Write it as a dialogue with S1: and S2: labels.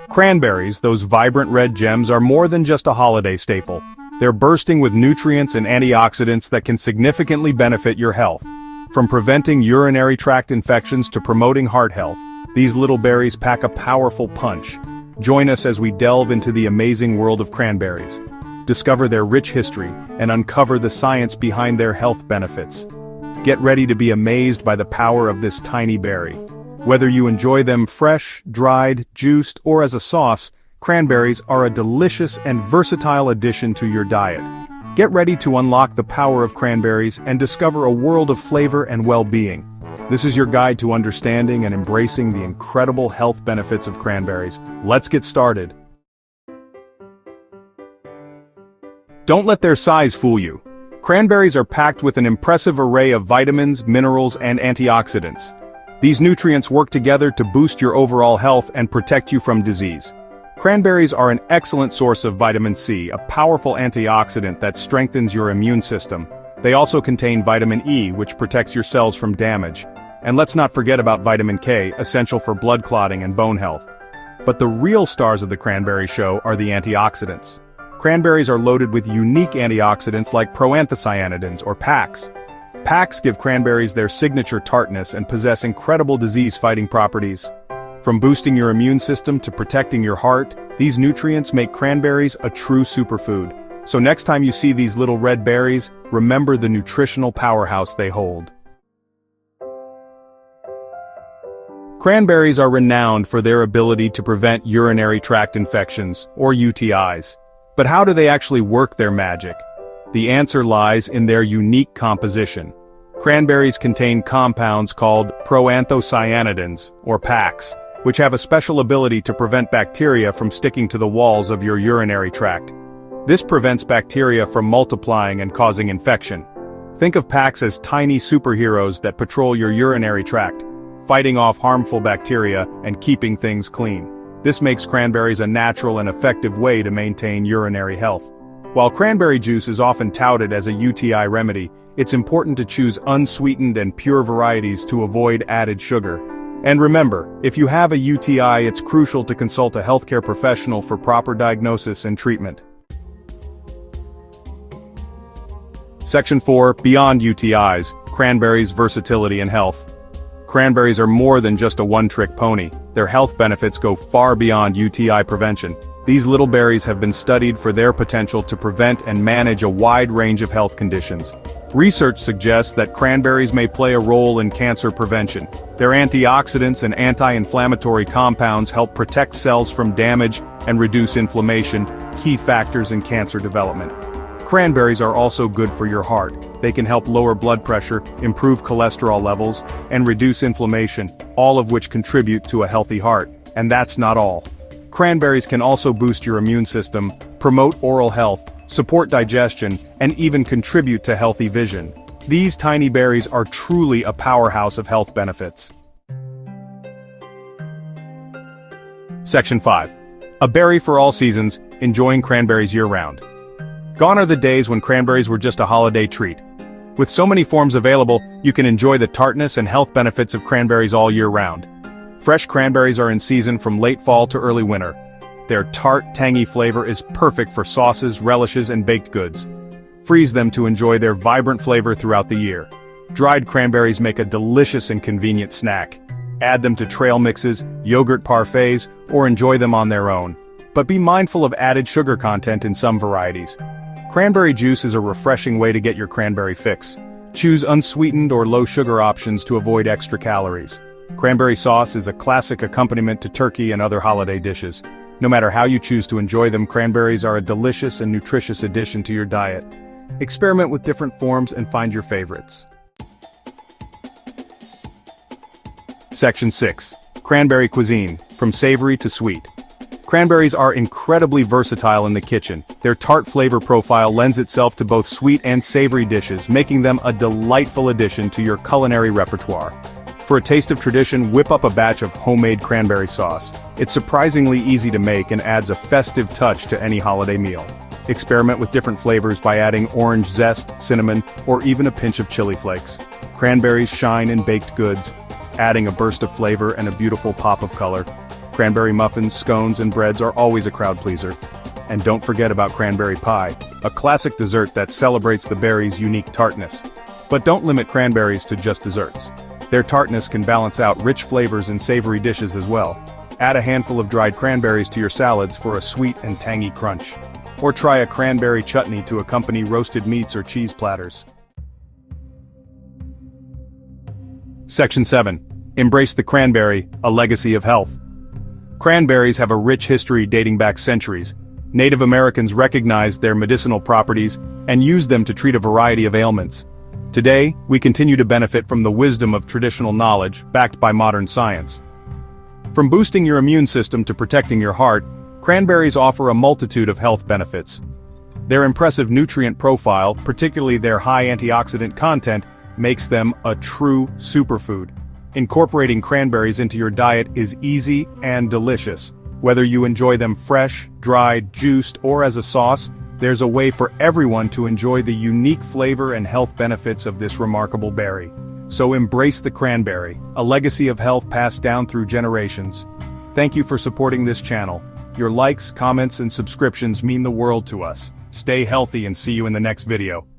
S1: Cranberries, those vibrant red gems, are more than just a holiday staple. They're bursting with nutrients and antioxidants that can significantly benefit your health. From preventing urinary tract infections to promoting heart health, these little berries pack a powerful punch. Join us as we delve into the amazing world of cranberries. Discover their rich history and uncover the science behind their health benefits. Get ready to be amazed by the power of this tiny berry. Whether you enjoy them fresh, dried, juiced, or as a sauce, cranberries are a delicious and versatile addition to your diet. Get ready to unlock the power of cranberries and discover a world of flavor and well-being. This is your guide to understanding and embracing the incredible health benefits of cranberries. Let's get started. Don't let their size fool you. Cranberries are packed with an impressive array of vitamins, minerals, and antioxidants. These nutrients work together to boost your overall health and protect you from disease. Cranberries are an excellent source of vitamin C, a powerful antioxidant that strengthens your immune system. They also contain vitamin E, which protects your cells from damage. And let's not forget about vitamin K, essential for blood clotting and bone health. But the real stars of the cranberry show are the antioxidants. Cranberries are loaded with unique antioxidants like proanthocyanidins, or PACs. PACs give cranberries their signature tartness and possess incredible disease-fighting properties. From boosting your immune system to protecting your heart, these nutrients make cranberries a true superfood. So next time you see these little red berries, remember the nutritional powerhouse they hold. Cranberries are renowned for their ability to prevent urinary tract infections, or UTIs. But how do they actually work their magic? The answer lies in their unique composition. Cranberries contain compounds called proanthocyanidins, or PACs, which have a special ability to prevent bacteria from sticking to the walls of your urinary tract. This prevents bacteria from multiplying and causing infection. Think of PACs as tiny superheroes that patrol your urinary tract, fighting off harmful bacteria and keeping things clean. This makes cranberries a natural and effective way to maintain urinary health. While cranberry juice is often touted as a UTI remedy, it's important to choose unsweetened and pure varieties to avoid added sugar. And remember, if you have a UTI, it's crucial to consult a healthcare professional for proper diagnosis and treatment. Section 4, Beyond UTIs, Cranberries' Versatility and Health. Cranberries are more than just a one-trick pony. Their health benefits go far beyond UTI prevention. These little berries have been studied for their potential to prevent and manage a wide range of health conditions. Research suggests that cranberries may play a role in cancer prevention. Their antioxidants and anti-inflammatory compounds help protect cells from damage and reduce inflammation, key factors in cancer development. Cranberries are also good for your heart. They can help lower blood pressure, improve cholesterol levels, and reduce inflammation, all of which contribute to a healthy heart. And that's not all. Cranberries can also boost your immune system, promote oral health, support digestion, and even contribute to healthy vision. These tiny berries are truly a powerhouse of health benefits. Section 5. A berry for all seasons, enjoying cranberries year-round. Gone are the days when cranberries were just a holiday treat. With so many forms available, you can enjoy the tartness and health benefits of cranberries all year round. Fresh cranberries are in season from late fall to early winter. Their tart, tangy flavor is perfect for sauces, relishes, and baked goods. Freeze them to enjoy their vibrant flavor throughout the year. Dried cranberries make a delicious and convenient snack. Add them to trail mixes, yogurt parfaits, or enjoy them on their own. But be mindful of added sugar content in some varieties. Cranberry juice is a refreshing way to get your cranberry fix. Choose unsweetened or low-sugar options to avoid extra calories. Cranberry sauce is a classic accompaniment to turkey and other holiday dishes. No matter how you choose to enjoy them, cranberries are a delicious and nutritious addition to your diet. Experiment with different forms and find your favorites. Section 6. Cranberry cuisine, from savory to sweet. Cranberries are incredibly versatile in the kitchen. Their tart flavor profile lends itself to both sweet and savory dishes, making them a delightful addition to your culinary repertoire. For a taste of tradition, whip up a batch of homemade cranberry sauce. It's surprisingly easy to make and adds a festive touch to any holiday meal. Experiment with different flavors by adding orange zest, cinnamon, or even a pinch of chili flakes. Cranberries shine in baked goods, adding a burst of flavor and a beautiful pop of color. Cranberry muffins, scones, and breads are always a crowd pleaser. And don't forget about cranberry pie, a classic dessert that celebrates the berry's unique tartness. But don't limit cranberries to just desserts. Their tartness can balance out rich flavors in savory dishes as well. Add a handful of dried cranberries to your salads for a sweet and tangy crunch. Or try a cranberry chutney to accompany roasted meats or cheese platters. Section 7. Embrace the cranberry, a legacy of health. Cranberries have a rich history dating back centuries. Native Americans recognized their medicinal properties and used them to treat a variety of ailments. Today, we continue to benefit from the wisdom of traditional knowledge, backed by modern science. From boosting your immune system to protecting your heart, cranberries offer a multitude of health benefits. Their impressive nutrient profile, particularly their high antioxidant content, makes them a true superfood. Incorporating cranberries into your diet is easy and delicious. Whether you enjoy them fresh, dried, juiced, or as a sauce, there's a way for everyone to enjoy the unique flavor and health benefits of this remarkable berry. So embrace the cranberry, a legacy of health passed down through generations. Thank you for supporting this channel. Your likes, comments, and subscriptions mean the world to us. Stay healthy and see you in the next video.